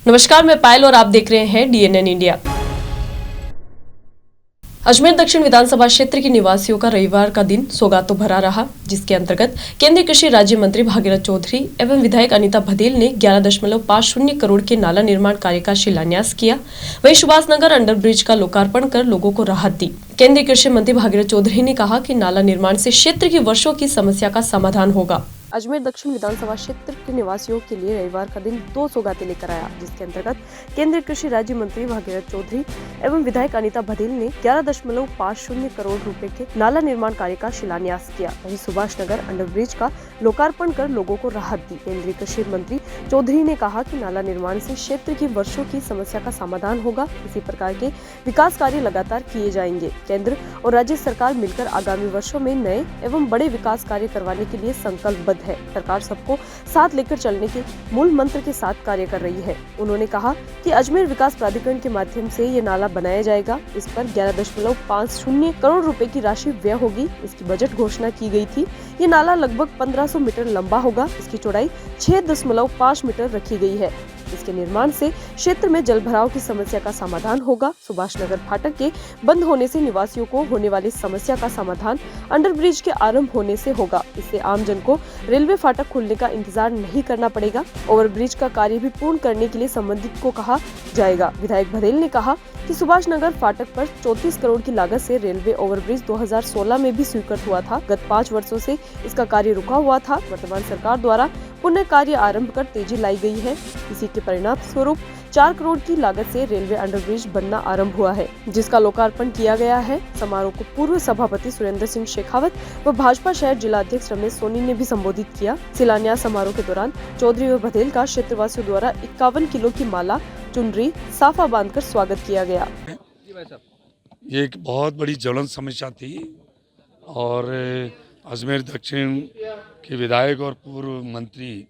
नमस्कार, मैं पायल और आप देख रहे हैं डीएनएन इंडिया। अजमेर दक्षिण विधानसभा क्षेत्र के निवासियों का रविवार का दिन सौगातों भरा रहा, जिसके अंतर्गत केंद्रीय कृषि राज्य मंत्री भागीरथ चौधरी एवं विधायक अनीता बघेल ने 11.50 करोड़ के नाला निर्माण कार्य का शिलान्यास किया। वहीं सुभाष नगर अंडरब्रिज का लोकार्पण कर लोगों को राहत दी। केंद्रीय कृषि मंत्री भागीरथ चौधरी ने कहा कि नाला निर्माण से क्षेत्र की वर्षों की समस्या का समाधान होगा। अजमेर दक्षिण विधानसभा क्षेत्र के निवासियों के लिए रविवार का दिन 2 सौगातें लेकर आया, जिसके अंतर्गत केंद्रीय कृषि राज्य मंत्री भागीरथ चौधरी एवं विधायक अनीता बघेल ने 11.50 करोड़ रुपए के नाला निर्माण कार्य का शिलान्यास किया। वहीं सुभाष नगर अंडरब्रिज का लोकार्पण कर लोगों को राहत दी। केंद्रीय कृषि मंत्री चौधरी ने कहा कि नाला निर्माण से क्षेत्र की वर्षों की समस्या का समाधान होगा। इसी प्रकार के विकास कार्य लगातार किए जाएंगे। केंद्र और राज्य सरकार मिलकर आगामी वर्षों में नए एवं बड़े विकास कार्य करवाने के लिए संकल्पबद्ध है। सरकार सबको साथ लेकर चलने के मूल मंत्र के साथ कार्य कर रही है। उन्होंने कहा कि अजमेर विकास प्राधिकरण के माध्यम से ये नाला बनाया जाएगा। इस पर 11.50 करोड़ रुपए की राशि व्यय होगी। इसकी बजट घोषणा की गई थी। ये नाला लगभग 1500 मीटर लंबा होगा। इसकी चौड़ाई 6.5 मीटर रखी गई है। इसके निर्माण से क्षेत्र में जलभराव की समस्या का समाधान होगा। सुभाष नगर फाटक के बंद होने से निवासियों को होने वाली समस्या का समाधान अंडरब्रिज के आरंभ होने से होगा। इससे आम जन को रेलवे फाटक खुलने का इंतजार नहीं करना पड़ेगा। ओवरब्रिज का कार्य भी पूर्ण करने के लिए संबंधित को कहा जाएगा। विधायक बघेल ने कहा कि सुभाष नगर फाटक पर 34 करोड़ की लागत से रेलवे ओवरब्रिज 2016 में भी स्वीकृत हुआ था। गत 5 वर्षों से इसका कार्य रुका हुआ था। वर्तमान सरकार द्वारा पुनः कार्य आरंभ कर तेजी लाई गई है। इसी के परिणाम स्वरूप 4 करोड़ की लागत से रेलवे अंडरब्रिज बनना आरंभ हुआ है, जिसका लोकार्पण किया गया है। समारोह को पूर्व सभापति सुरेंद्र सिंह शेखावत व भाजपा शहर जिला अध्यक्ष रमेश सोनी ने भी संबोधित किया। शिलान्यास समारोह के दौरान चौधरी व बघेल का क्षेत्रवासियों द्वारा 51 किलो की माला, चुनरी, साफा बांधकर स्वागत किया गया। ये एक बहुत बड़ी ज्वलन समस्या थी और अजमेर दक्षिण के विधायक और पूर्व मंत्री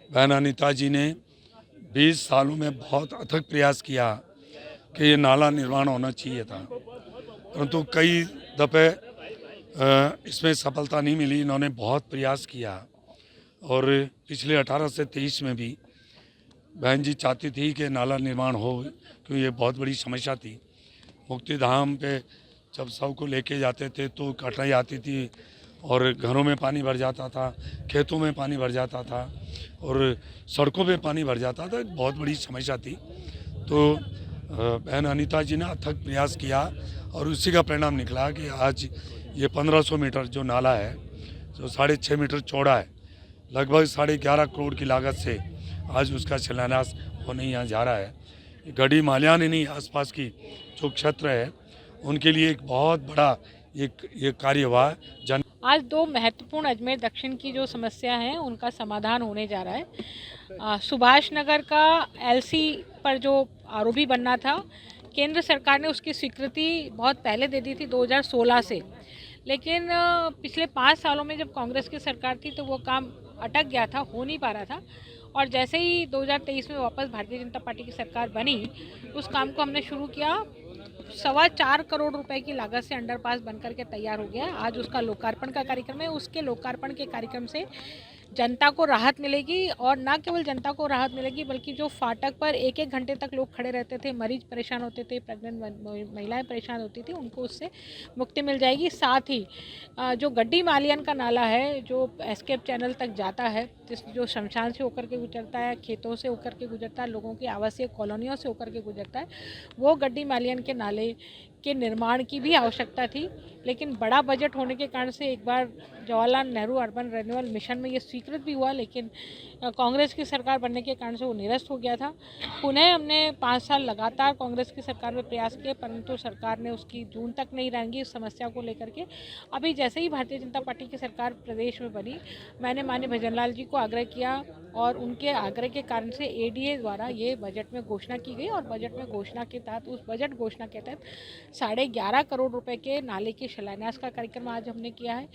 बहन अनीता जी ने 20 सालों में बहुत अथक प्रयास किया कि ये नाला निर्माण होना चाहिए था, परंतु कई दफ़े इसमें सफलता नहीं मिली। इन्होंने बहुत प्रयास किया और पिछले 18 से 23 में भी बहन जी चाहती थी कि नाला निर्माण हो, क्योंकि ये बहुत बड़ी समस्या थी। मुक्ति धाम पे जब सबको लेके जाते थे तो कठिनाई आती थी और घरों में पानी भर जाता था, खेतों में पानी भर जाता था और सड़कों पे पानी भर जाता था। बहुत बड़ी समस्या थी। तो बहन अनीता जी ने अथक प्रयास किया और उसी का परिणाम निकला कि आज ये 1500 मीटर जो नाला है, जो 6.5 मीटर चौड़ा है, लगभग 11.5 करोड़ की लागत से आज उसका शिलान्यास होने यहाँ जा रहा है। गढ़ी माल्यान ही नहीं, आसपास की जो क्षेत्र है उनके लिए एक बहुत बड़ा ये कार्य हुआ है। आज 2 महत्वपूर्ण अजमेर दक्षिण की जो समस्या है उनका समाधान होने जा रहा है। सुभाष नगर का एलसी पर जो आरओबी बनना था, केंद्र सरकार ने उसकी स्वीकृति बहुत पहले दे दी थी 2016 से, लेकिन पिछले 5 सालों में जब कांग्रेस की सरकार थी तो वो काम अटक गया था, हो नहीं पा रहा था। और जैसे ही 2023 में वापस भारतीय जनता पार्टी की सरकार बनी, उस काम को हमने शुरू किया। 4.25 करोड़ रुपए की लागत से अंडरपास बनकर के तैयार हो गया। आज उसका लोकार्पण का कार्यक्रम है। उसके लोकार्पण के कार्यक्रम से जनता को राहत मिलेगी और न केवल जनता को राहत मिलेगी, बल्कि जो फाटक पर 1-1 घंटे तक लोग खड़े रहते थे, मरीज परेशान होते थे, प्रेग्नेंट महिलाएं परेशान होती थी, उनको उससे मुक्ति मिल जाएगी। साथ ही जो गड्डी मालियन का नाला है, जो एस्केप चैनल तक जाता है, जो शमशान से होकर के गुजरता है, खेतों से होकर के गुजरता है, लोगों की आवासीय कॉलोनियों से होकर के गुजरता है, वो गड्डी मालियन के नाले के निर्माण की भी आवश्यकता थी। लेकिन बड़ा बजट होने के कारण से एक बार Jawaharlal Nehru urban renewal mission में ये स्वीकृत भी हुआ, लेकिन कांग्रेस की सरकार बनने के कारण से वो निरस्त हो गया था। पुनः हमने 5 साल लगातार कांग्रेस की सरकार में प्रयास किए, परंतु सरकार ने उसकी जून तक नहीं रहेंगी इस समस्या को लेकर के। अभी जैसे ही भारतीय जनता पार्टी की सरकार प्रदेश में बनी, मैंने माननीय भजनलाल जी को आग्रह किया और उनके आग्रह के कारण से एडीए द्वारा ये बजट में घोषणा की गई और बजट में घोषणा के तहत, उस बजट घोषणा के तहत 11.5 करोड़ रुपए के नाले के शिलान्यास का कार्यक्रम आज हमने किया है।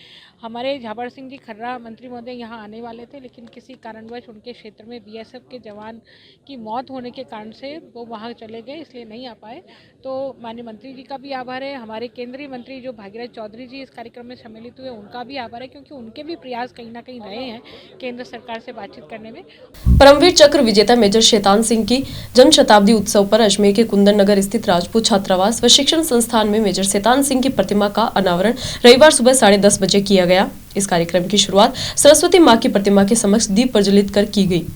हमारे झाबर सिंह जी खर्रा मंत्री महोदय यहाँ आने वाले थे, लेकिन किसी कारणवश उनके क्षेत्र में बीएसएफ के जवान की मौत होने के कारण से वो वहाँ चले गए, इसलिए नहीं आ पाए। तो माननीय मंत्री जी का भी आभार है, हमारे केंद्रीय मंत्री जो भागीरथ चौधरी जी इस कार्यक्रम में सम्मिलित हुए उनका भी आभार है, क्योंकि उनके भी प्रयास कहीं ना कहीं रहे हैं केंद्र सरकार से बातचीत करने में। परमवीर चक्र विजेता मेजर शैतान सिंह की जन्म शताब्दी उत्सव पर अजमेर के कुंदन नगर स्थित राजपूत छात्रावास व शिक्षण संस्थान में मेजर शैतान सिंह की प्रतिमा का अनावरण रविवार सुबह 10:30 बजे किया गया। इस कार्यक्रम की शुरुआत सरस्वती मां की प्रतिमा के समक्ष दीप प्रज्वलित कर की गई।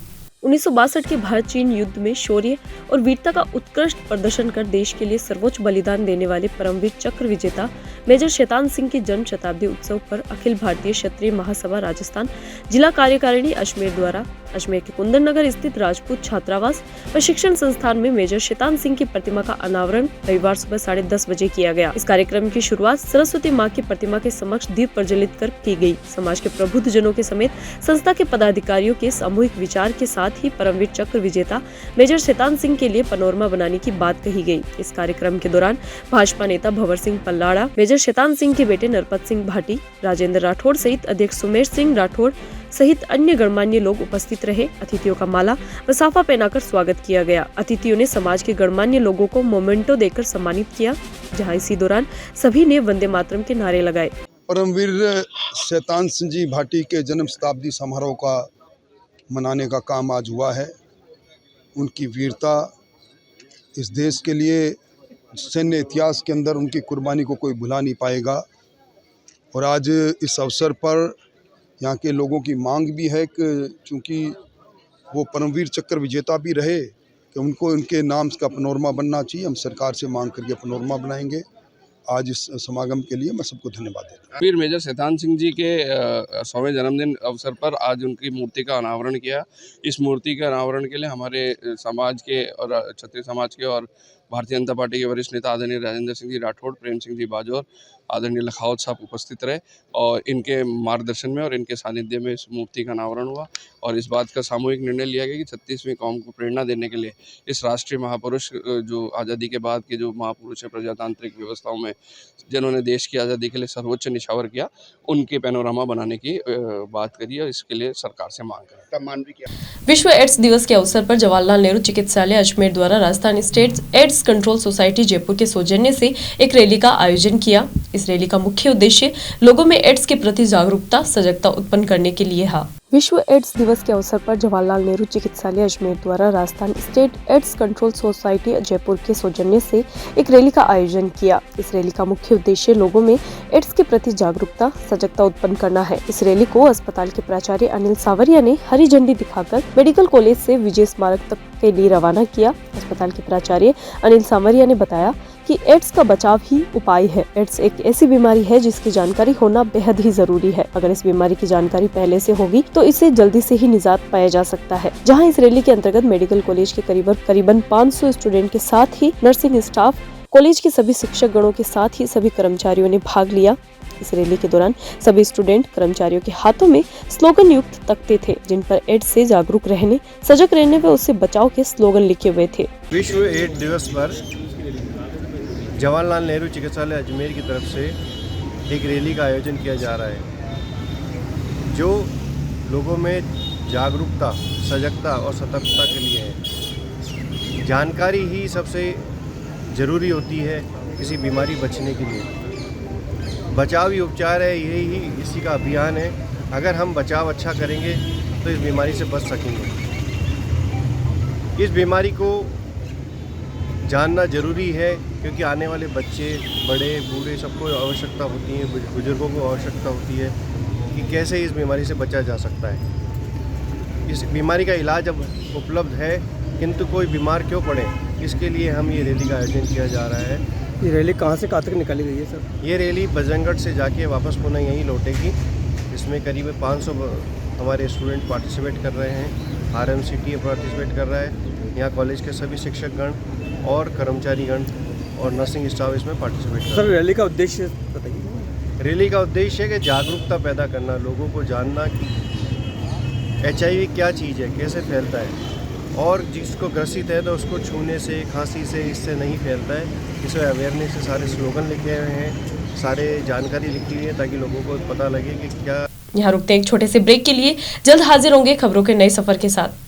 1962 के भारत चीन युद्ध में शौर्य और वीरता का उत्कृष्ट प्रदर्शन कर देश के लिए सर्वोच्च बलिदान देने वाले परमवीर चक्र विजेता मेजर शैतान सिंह की जन्म शताब्दी उत्सव पर अखिल भारतीय क्षत्रिय महासभा राजस्थान जिला कार्यकारिणी अजमेर द्वारा अजमेर के कुंदन नगर स्थित राजपूत छात्रावास व शिक्षण संस्थान में मेजर शैतान सिंह की प्रतिमा का अनावरण रविवार सुबह 10:30 बजे किया गया। इस कार्यक्रम की शुरुआत सरस्वती मां की प्रतिमा के समक्ष दीप प्रज्वलित कर की गई। समाज के प्रबुद्ध जनों के समेत संस्था के पदाधिकारियों के सामूहिक विचार के साथ ही परमवीर चक्र विजेता मेजर शैतान सिंह के लिए पनोरमा बनाने की बात कही गई। इस कार्यक्रम के दौरान भाजपा नेता भंवर सिंह पल्लाड़ा, मेजर शैतान सिंह के बेटे नरपत सिंह भाटी, राजेंद्र राठौड़ सहित अध्यक्ष सुमेश सिंह राठौड़ सहित अन्य गणमान्य लोग उपस्थित रहे। अतिथियों का माला व साफा पहनाकर स्वागत किया गया। अतिथियों ने समाज के गणमान्य लोगों को मोमेंटो देकर सम्मानित किया, जहां इसी दौरान सभी ने वंदे मातरम के नारे लगाए। परमवीर शैतान सिंह जी भाटी के जन्म शताब्दी समारोह का मनाने का काम आज हुआ है। उनकी वीरता इस देश के लिए सैन्य इतिहास के अंदर उनकी कुर्बानी को कोई भुला नहीं पाएगा। और आज इस अवसर पर यहाँ के लोगों की मांग भी है कि चूँकि वो परमवीर चक्र विजेता भी रहे कि उनको उनके नाम का पनोरमा बनना चाहिए। हम सरकार से मांग करके पनोरमा बनाएंगे। आज इस समागम के लिए मैं सबको धन्यवाद देता हूँ। फिर मेजर शैतान सिंह जी के 100वें जन्मदिन अवसर पर आज उनकी मूर्ति का अनावरण किया। इस मूर्ति के अनावरण के लिए हमारे समाज के और क्षत्रिय समाज के और भारतीय जनता पार्टी के वरिष्ठ नेता आदरणीय राजेंद्र सिंह जी राठौड़, प्रेम सिंह जी बाजौर, आदरणीय लखावत साहब उपस्थित रहे और इनके मार्गदर्शन में और इनके सानिध्य में इस मूर्ति का अनावरण हुआ। और इस बात का सामूहिक निर्णय लिया गया कि 36वीं कौम को प्रेरणा देने के लिए इस राष्ट्रीय महापुरुष जो आज़ादी के बाद के जो महापुरुष है प्रजातांत्रिक व्यवस्थाओं में जिन्होंने देश की आज़ादी के लिए सर्वोच्च निछावर किया, उनके पैनोरामा बनाने की बात करी और इसके लिए सरकार से मांग करें। विश्व एड्स दिवस के अवसर पर जवाहरलाल नेहरू चिकित्सालय अजमेर द्वारा Rajasthan state AIDS control society Jaipur के सौजन्य से एक रैली का आयोजन किया। इस रैली का मुख्य उद्देश्य लोगों में एड्स के प्रति जागरूकता, सजगता उत्पन्न करने के लिए है। विश्व एड्स दिवस के अवसर पर जवाहरलाल नेहरू चिकित्सालय अजमेर द्वारा Rajasthan state AIDS control society Jaipur के सौजन्य से एक रैली का आयोजन किया। इस रैली का मुख्य उद्देश्य लोगों में एड्स के प्रति जागरूकता, सजगता उत्पन्न करना है। इस रैली को अस्पताल के प्राचार्य अनिल सावरिया ने हरी झंडी दिखाकर मेडिकल कॉलेज से विजय स्मारक तक के लिए रवाना किया। अस्पताल के प्राचार्य अनिल सावरिया ने बताया कि एड्स का बचाव ही उपाय है। एड्स एक ऐसी बीमारी है जिसकी जानकारी होना बेहद ही जरूरी है। अगर इस बीमारी की जानकारी पहले से होगी तो इससे जल्दी से ही निजात पाया जा सकता है। जहां इस रैली के अंतर्गत मेडिकल कॉलेज के करीबन 500 स्टूडेंट के साथ ही नर्सिंग स्टाफ, कॉलेज के सभी शिक्षक गणों के साथ ही सभी कर्मचारियों ने भाग लिया। इस रैली के दौरान सभी स्टूडेंट कर्मचारियों के हाथों में स्लोगन युक्त तख्ते थे, जिन पर एड्स से जागरूक रहने, सजग रहने व उससे बचाव के स्लोगन लिखे हुए थे। विश्व एड्स दिवस पर जवाहरलाल नेहरू चिकित्सालय अजमेर की तरफ से एक रैली का आयोजन किया जा रहा है, जो लोगों में जागरूकता, सजगता और सतर्कता के लिए है। जानकारी ही सबसे ज़रूरी होती है किसी बीमारी बचने के लिए। बचाव ही उपचार है, यही इसी का अभियान है। अगर हम बचाव अच्छा करेंगे तो इस बीमारी से बच सकेंगे। इस बीमारी को जानना ज़रूरी है, क्योंकि आने वाले बच्चे, बड़े, बूढ़े सबको आवश्यकता होती है, बुजुर्गों को आवश्यकता होती है कि कैसे इस बीमारी से बचा जा सकता है। इस बीमारी का इलाज अब उपलब्ध है, किंतु कोई बीमार क्यों पड़े, इसके लिए हम ये रैली का आयोजन किया जा रहा है। ये रैली कहाँ से कहाँ तक निकाली गई है सर? ये रैली बजरंगगढ़ से जाके वापस पुनः यहीं लौटेगी। इसमें करीब 500 हमारे स्टूडेंट पार्टिसिपेट कर रहे हैं। RMCT पार्टिसिपेट कर रहा है। यहाँ कॉलेज के सभी शिक्षकगण और कर्मचारीगण और नर्सिंग स्टाफ इसमें पार्टिसिपेट कर रहे हैं। सर, रैली का उद्देश्य बताइए। रैली का उद्देश्य है कि जागरूकता पैदा करना, लोगों को जानना कि HIV क्या चीज़ है, कैसे फैलता है, और जिसको ग्रसित है तो उसको छूने से, खांसी से इससे नहीं फैलता है। इसमें अवेयरनेस से सारे स्लोगन लिखे हुए हैं, सारे जानकारी लिखी हुई है ताकि लोगों को पता लगे कि क्या। यहाँ रुकते हैं एक छोटे से ब्रेक के लिए, जल्द हाजिर होंगे खबरों के नए सफर के साथ।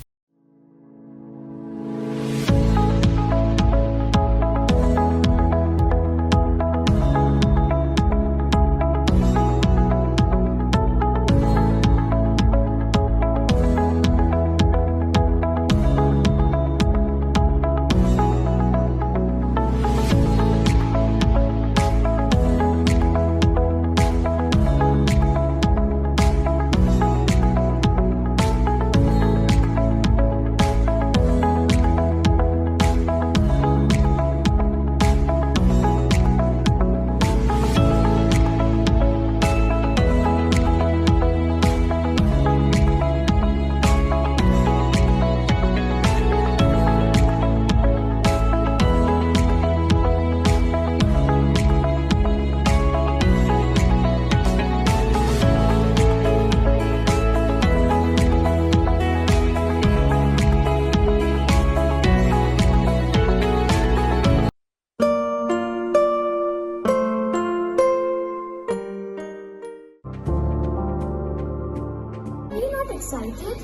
Are you not excited?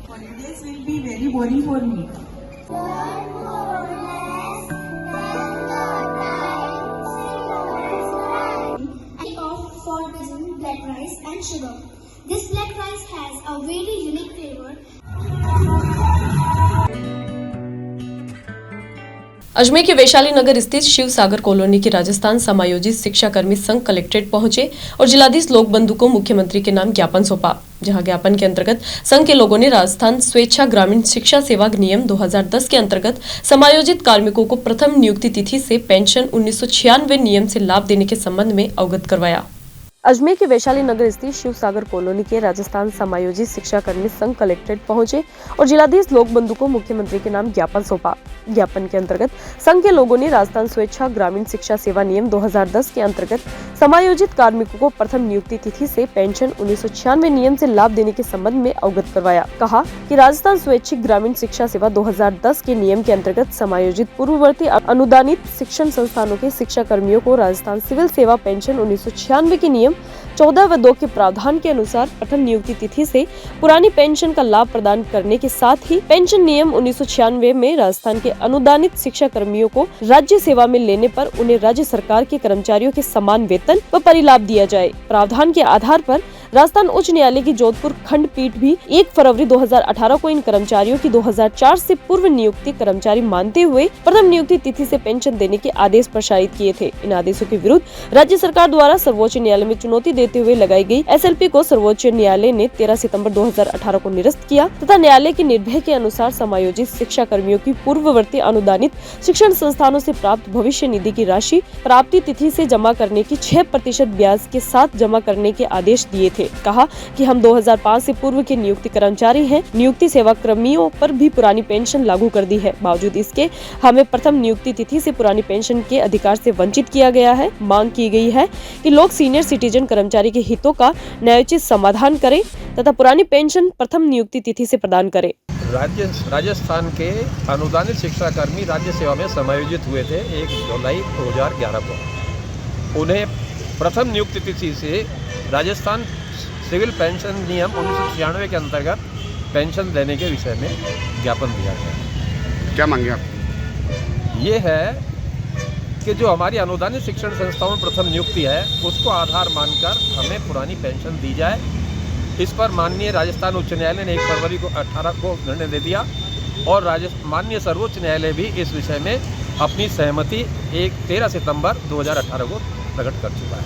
Holidays will be very boring for me. For using black rice and sugar. This black rice has a very unique flavor. Ajmer के वैशाली नगर स्थित शिव सागर कॉलोनी के राजस्थान समायोजित शिक्षा कर्मी संघ कलेक्ट्रेट पहुंचे और जिलाधीश लोक बंधु को मुख्यमंत्री के नाम ज्ञापन सौंपा, जहां ज्ञापन के अंतर्गत संघ के लोगों ने राजस्थान स्वेच्छा ग्रामीण शिक्षा सेवा नियम 2010 के अंतर्गत समायोजित कार्मिकों को प्रथम नियुक्ति तिथि से पेंशन 1996 नियम से लाभ देने के संबंध में अवगत करवाया। अजमेर के वैशाली नगर स्थित शिव सागर कॉलोनी के राजस्थान समायोजित शिक्षा कर्मी संघ कलेक्ट्रेट पहुंचे और जिलाधीश लोक बंधु को मुख्यमंत्री के नाम ज्ञापन सौंपा। ज्ञापन के अंतर्गत संघ के लोगों ने राजस्थान स्वेच्छा ग्रामीण शिक्षा सेवा नियम 2010 के अंतर्गत समायोजित कार्मिकों को प्रथम नियुक्ति तिथि से पेंशन 1996 नियम से लाभ देने के संबंध में अवगत करवाया। कहा कि राजस्थान स्वैच्छिक ग्रामीण शिक्षा सेवा 2010 के नियम के अंतर्गत समायोजित पूर्ववर्ती अनुदानित शिक्षण संस्थानों के शिक्षा कर्मियों को राजस्थान सिविल सेवा पेंशन 1996 के नियम 14 व 2 के प्रावधान के अनुसार प्रथम नियुक्ति तिथि से पुरानी पेंशन का लाभ प्रदान करने के साथ ही पेंशन नियम 1996 में राजस्थान के अनुदानित शिक्षा कर्मियों को राज्य सेवा में लेने पर उन्हें राज्य सरकार के कर्मचारियों के समान वेतन व परिलाभ दिया जाए। प्रावधान के आधार पर राजस्थान उच्च न्यायालय की जोधपुर खंडपीठ भी 1 फरवरी 2018 को इन कर्मचारियों की 2004 से पूर्व नियुक्ति कर्मचारी मानते हुए प्रथम नियुक्ति तिथि से पेंशन देने के आदेश प्रसारित किए थे। इन आदेशों के विरुद्ध राज्य सरकार द्वारा सर्वोच्च न्यायालय में चुनौती देते हुए लगाई गई SLP को सर्वोच्च न्यायालय ने 13 सितंबर 2018 को निरस्त किया तथा न्यायालय के निर्भय के अनुसार समायोजित शिक्षा कर्मियों की पूर्ववर्ती अनुदानित शिक्षण संस्थानों से प्राप्त भविष्य निधि की राशि प्राप्ति तिथि से जमा करने की 6% ब्याज के साथ जमा करने के आदेश दिए थे। कहा कि हम 2005 से पूर्व के नियुक्ति कर्मचारी हैं, नियुक्ति सेवा कर्मियों पर भी पुरानी पेंशन लागू कर दी है। बावजूद इसके हमें प्रथम नियुक्ति तिथि से पुरानी पेंशन के अधिकार से वंचित किया गया है। मांग की गई है कि लोग सीनियर सिटीजन कर्मचारी के हितों का न्यायोचित समाधान करें तथा पुरानी पेंशन प्रथम नियुक्ति तिथि से प्रदान करें। राजस्थान के अनुदानित शिक्षा कर्मी राज्य सेवा में समायोजित हुए थे 1 जुलाई 2011 को। उन्हें प्रथम नियुक्ति तिथि से राजस्थान सिविल पेंशन नियम 1996 के अंतर्गत पेंशन देने के विषय में ज्ञापन दिया गया। क्या मांगे आप? ये है कि जो हमारी अनुदानित शिक्षण संस्थाओं में प्रथम नियुक्ति है उसको आधार मानकर हमें पुरानी पेंशन दी जाए। इस पर माननीय राजस्थान उच्च न्यायालय ने 1 फरवरी को 18 को निर्णय दे दिया और माननीय सर्वोच्च न्यायालय भी इस विषय में अपनी सहमति 13 सितंबर 2018 को प्रकट कर चुका है।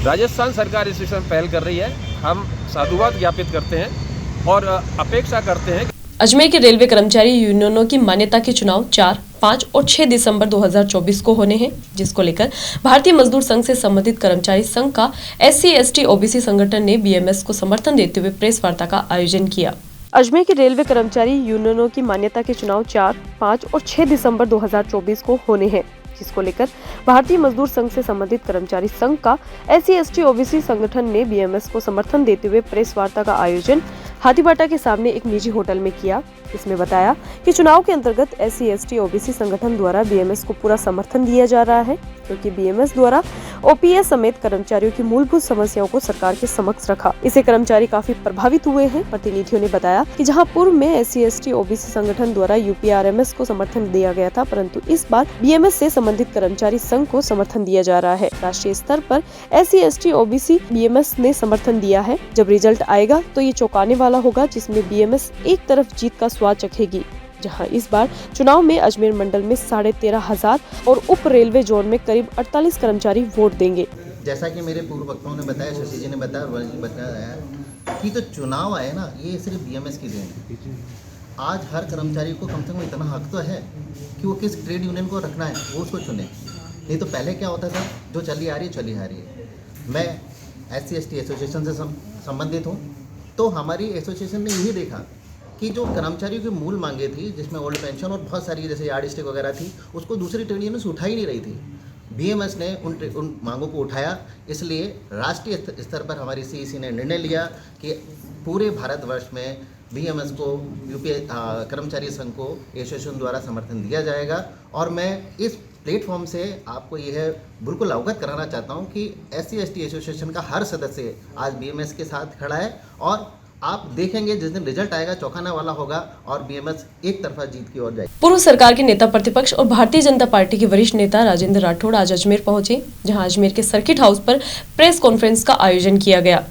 राजस्थान सरकार इस विषय में पहल कर रही है। हम साधुवाद ज्ञापित करते हैं और अपेक्षा करते हैं। अजमेर के रेलवे कर्मचारी यूनियनों की मान्यता के चुनाव 4, 5 और 6 दिसंबर 2024 को होने हैं, जिसको लेकर भारतीय मजदूर संघ से संबंधित कर्मचारी संघ का SC, ST, OBC संगठन ने BMS को समर्थन देते हुए प्रेस वार्ता का आयोजन किया। अजमेर के रेलवे कर्मचारी यूनियनों की मान्यता के चुनाव 4, 5 और 6 दिसंबर 2024 को होने हैं, जिसको लेकर भारतीय मजदूर संघ से संबंधित कर्मचारी संघ का SC, ST, OBC संगठन ने BMS को समर्थन देते हुए प्रेस वार्ता का आयोजन हाथीबाटा के सामने एक निजी होटल में किया। इसमें बताया कि चुनाव के अंतर्गत SC, ST, OBC संगठन द्वारा BMS को पूरा समर्थन दिया जा रहा है, क्योंकि BMS द्वारा OPS समेत कर्मचारियों की मूलभूत समस्याओं को सरकार के समक्ष रखा। इससे कर्मचारी काफी प्रभावित हुए हैं। प्रतिनिधियों ने बताया कि जहां पूर्व में SC, ST, OBC संगठन द्वारा UPRMS को समर्थन दिया गया था, परंतु इस बार BMS से संबंधित कर्मचारी संघ को समर्थन दिया जा रहा है। राष्ट्रीय स्तर पर SC, ST, OBC BMS ने समर्थन दिया है। जब रिजल्ट आएगा तो ये चौंकाने वाला होगा, जिसमें BMS एक तरफ जीत का स्वाद चखेगी। जहां इस बार चुनाव में अजमेर मंडल में 13,500 और उप रेलवे जोन में करीब 48 कर्मचारी वोट देंगे। जैसा कि मेरे पूर्व वक्ताओं ने बताया, शशि जी ने बताया कि तो चुनाव आए ना, ये सिर्फ BMS की देन है। आज हर कर्मचारी को कम से कम इतना हक तो है कि वो किस ट्रेड यूनियन को रखना है, वो उसको चुने। नहीं तो पहले क्या होता था, जो चली आ रही है। मैं SC, ST एसोसिएशन से संबंधित हूँ, तो हमारी एसोसिएशन ने यही देखा कि जो कर्मचारियों की मूल मांगे थी, जिसमें ओल्ड पेंशन और बहुत सारी जैसे यार्ड स्टिक वगैरह थी, उसको दूसरी ट्रेड यूनियन से उठा ही नहीं रही थी। BMS ने उन मांगों को उठाया। इसलिए राष्ट्रीय स्तर पर हमारी CEC ने निर्णय लिया कि पूरे भारतवर्ष में BMS को कर्मचारी संघ को एसोसिएशन द्वारा समर्थन दिया जाएगा। और मैं इस प्लेटफॉर्म से आपको यह बिल्कुल अवगत कराना चाहता हूं कि SC, ST एसोसिएशन का हर सदस्य आज BMS के साथ खड़ा है। और आप देखेंगे जिस दिन रिजल्ट आएगा, चौंकाने वाला होगा और BMS एक तरफा जीत की ओर जाएगी। पूर्व सरकार के नेता प्रतिपक्ष और भारतीय जनता पार्टी के वरिष्ठ नेता राजेंद्र राठौड़ आज अजमेर पहुंचे, जहां अजमेर के सर्किट हाउस पर प्रेस कॉन्फ्रेंस का आयोजन किया गया,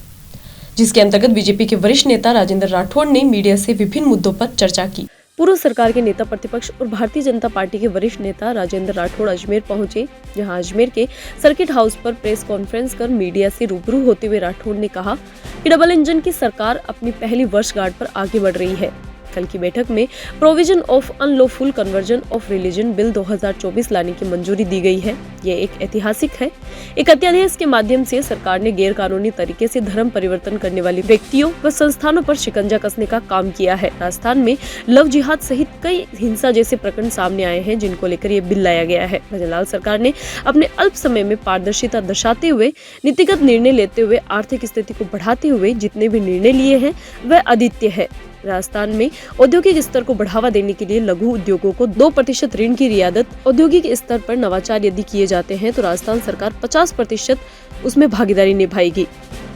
जिसके अंतर्गत बीजेपी के वरिष्ठ नेता राजेंद्र राठौड़ ने मीडिया से विभिन्न मुद्दों पर चर्चा की। पूर्व सरकार के नेता प्रतिपक्ष और भारतीय जनता पार्टी के वरिष्ठ नेता राजेंद्र राठौड़ अजमेर पहुंचे, जहां अजमेर के सर्किट हाउस पर प्रेस कॉन्फ्रेंस कर मीडिया से रूबरू होते हुए राठौड़ ने कहा कि डबल इंजन की सरकार अपनी पहली वर्षगांठ पर आगे बढ़ रही है। कल की बैठक में provision of unlawful conversion of religion bill 2024 लाने की मंजूरी दी गई है। ये एक ऐतिहासिक है। एक अध्यादेश के माध्यम से सरकार ने गैर कानूनी तरीके से धर्म परिवर्तन करने वाले व्यक्तियों व संस्थानों पर शिकंजा कसने का काम किया है। राजस्थान में लव जिहाद सहित कई हिंसा जैसे प्रकरण सामने आए हैं, जिनको लेकर ये बिल लाया गया है। भजनलाल सरकार ने अपने अल्प समय में पारदर्शिता दर्शाते हुए, नीतिगत निर्णय लेते हुए, आर्थिक स्थिति को बढ़ाते हुए जितने भी निर्णय लिए हैं वह अद्वितीय है। राजस्थान में औद्योगिक स्तर को बढ़ावा देने के लिए लघु उद्योगों को 2% ऋण की रियायत, औद्योगिक स्तर पर नवाचार यदि किए जाते हैं तो राजस्थान सरकार 50% उसमें भागीदारी निभाएगी।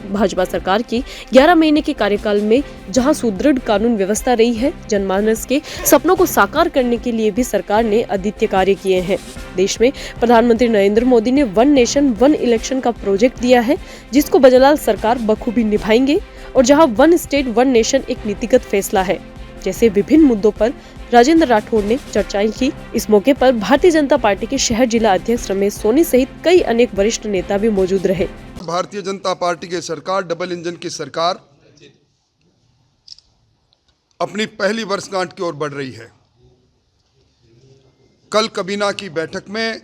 भाजपा सरकार की 11 महीने के कार्यकाल में जहां सुदृढ़ कानून व्यवस्था रही है, जनमानस के सपनों को साकार करने के लिए भी सरकार ने अद्वितीय कार्य किए हैं। देश में प्रधानमंत्री नरेंद्र मोदी ने वन नेशन वन इलेक्शन का प्रोजेक्ट दिया है, जिसको भजनलाल सरकार बखूबी निभाएंगे। और जहां वन स्टेट वन नेशन एक नीतिगत फैसला है, जैसे विभिन्न मुद्दों पर राजेंद्र राठौड़ ने चर्चाएं की। इस मौके पर भारतीय जनता पार्टी के शहर जिला अध्यक्ष रमेश सोनी सहित कई अनेक वरिष्ठ नेता भी मौजूद रहे। भारतीय जनता पार्टी की सरकार, डबल इंजन की सरकार अपनी पहली वर्षगांठ की ओर बढ़ रही है। कल कबीना की बैठक में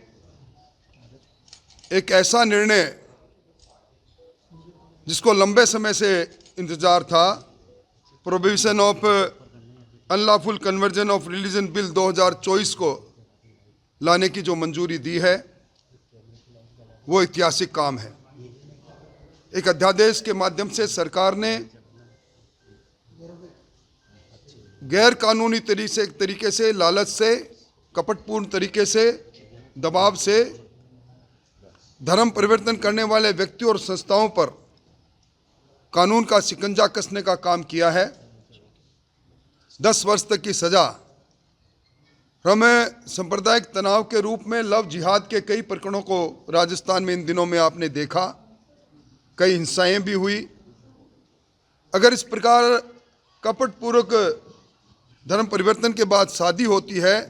एक ऐसा निर्णय जिसको लंबे समय से इंतजार था, provision of unlawful conversion of religion bill 2024 को लाने की जो मंजूरी दी है, वो ऐतिहासिक काम है। एक अध्यादेश के माध्यम से सरकार ने गैर कानूनी तरीके से, लालच से, कपटपूर्ण तरीके से, दबाव से धर्म परिवर्तन करने वाले व्यक्तियों और संस्थाओं पर कानून का शिकंजा कसने का काम किया है। 10 वर्ष तक की सजा। हमें सांप्रदायिक तनाव के रूप में लव जिहाद के कई प्रकरणों को राजस्थान में इन दिनों में आपने देखा, कई हिंसाएं भी हुई। अगर इस प्रकार कपटपूर्वक धर्म परिवर्तन के बाद शादी होती है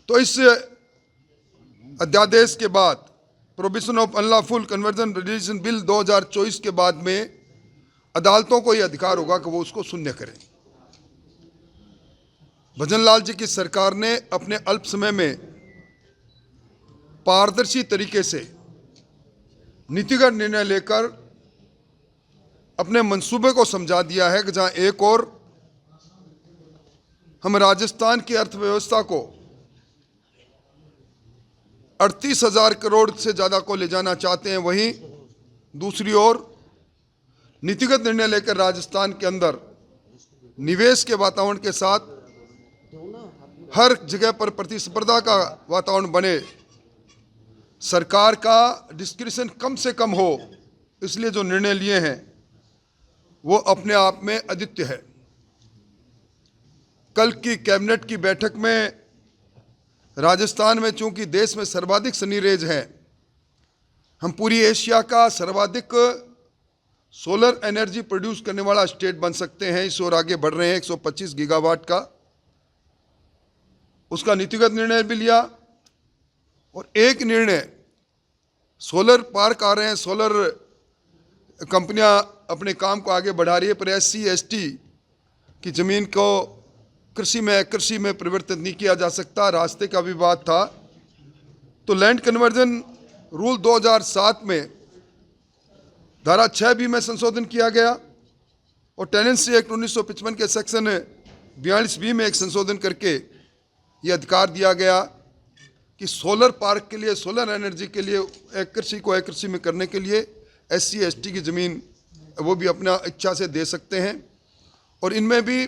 तो इस अध्यादेश के बाद, provision of unlawful conversion religion bill 2024 के बाद में अदालतों को यह अधिकार होगा कि वो उसको शून्य करें। भजनलाल जी की सरकार ने अपने अल्प समय में पारदर्शी तरीके से नीतिगत निर्णय लेकर अपने मंसूबे को समझा दिया है कि जहां एक और हम राजस्थान की अर्थव्यवस्था को 38,000 करोड़ से ज़्यादा को ले जाना चाहते हैं, वहीं दूसरी ओर नीतिगत निर्णय लेकर राजस्थान के अंदर निवेश के वातावरण के साथ हर जगह पर प्रतिस्पर्धा का वातावरण बने, सरकार का डिस्क्रिप्शन कम से कम हो, इसलिए जो निर्णय लिए हैं वो अपने आप में अद्वितीय है। कल की कैबिनेट की बैठक में राजस्थान में चूंकि देश में सर्वाधिक सनी रेज है, हम पूरी एशिया का सर्वाधिक सोलर एनर्जी प्रोड्यूस करने वाला स्टेट बन सकते हैं, इस ओर आगे बढ़ रहे हैं। 125 गीगावाट का उसका नीतिगत निर्णय भी लिया। और एक निर्णय, सोलर पार्क आ रहे हैं, सोलर कंपनियां अपने काम को आगे बढ़ा रही है, पर SC ST की ज़मीन को कृषि में परिवर्तित नहीं किया जा सकता। रास्ते का विवाद था, तो लैंड कन्वर्जन रूल 2007 में धारा 6B में संशोधन किया गया और टेनेंसी एक्ट 1955 के सेक्शन 42B में एक संशोधन करके ये अधिकार दिया गया कि सोलर पार्क के लिए, सोलर एनर्जी के लिए कृषि को कृषि में करने के लिए SC ST की ज़मीन वो भी अपना इच्छा से दे सकते हैं। और इनमें भी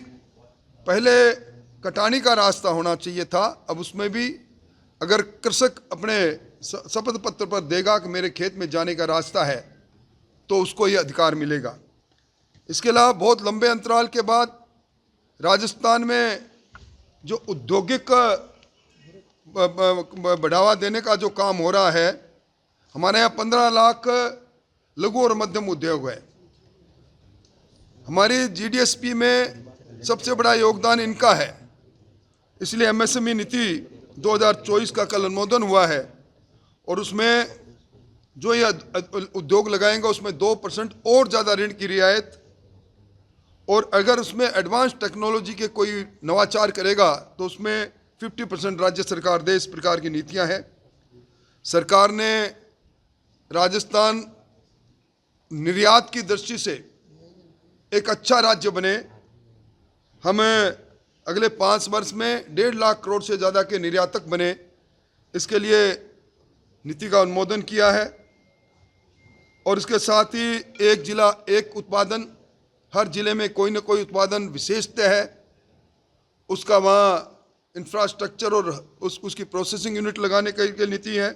पहले कटानी का रास्ता होना चाहिए था, अब उसमें भी अगर कृषक अपने शपथ पत्र पर देगा कि मेरे खेत में जाने का रास्ता है तो उसको ये अधिकार मिलेगा। इसके अलावा बहुत लंबे अंतराल के बाद राजस्थान में जो औद्योगिक बढ़ावा देने का जो काम हो रहा है, हमारे यहाँ 15 लाख लघु और मध्यम उद्योग है। हमारी GDSP में सबसे बड़ा योगदान इनका है, इसलिए MSME नीति 2024 का कल अनुमोदन हुआ है और उसमें जो ये उद्योग लगाएंगे उसमें 2% और ज़्यादा ऋण की रियायत, और अगर उसमें एडवांस टेक्नोलॉजी के कोई नवाचार करेगा तो उसमें 50% राज्य सरकार दे। इस प्रकार की नीतियां हैं। सरकार ने राजस्थान निर्यात की दृष्टि से एक अच्छा राज्य बने, हम अगले 5 वर्ष में 1.5 लाख करोड़ से ज़्यादा के निर्यातक बने, इसके लिए नीति का अनुमोदन किया है। और इसके साथ ही एक जिला एक उत्पादन, हर जिले में कोई ना कोई उत्पादन विशेषता है, उसका वहाँ इंफ्रास्ट्रक्चर और उसकी प्रोसेसिंग यूनिट लगाने की नीति है।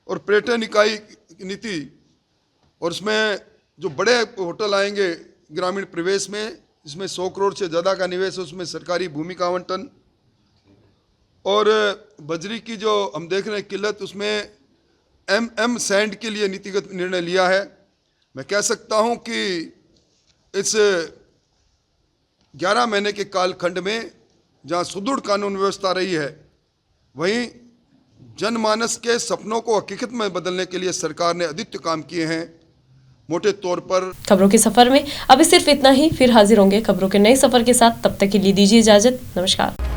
और पर्यटन इकाई नीति, और उसमें जो बड़े होटल आएंगे ग्रामीण प्रवेश में, इसमें 100 करोड़ से ज़्यादा का निवेश है, उसमें सरकारी भूमि का आवंटन। और बजरी की जो हम देख रहे हैं किल्लत, उसमें MM सैंड के लिए नीतिगत निर्णय लिया है। मैं कह सकता हूं कि इस 11 महीने के कालखंड में जहां सुदृढ़ कानून व्यवस्था रही है, वहीं जनमानस के सपनों को हकीकत में बदलने के लिए सरकार ने अद्वितीय काम किए हैं। मोटे तौर पर खबरों के सफर में अभी सिर्फ इतना ही, फिर हाजिर होंगे खबरों के नए सफर के साथ। तब तक के लिए दीजिए इजाजत। नमस्कार।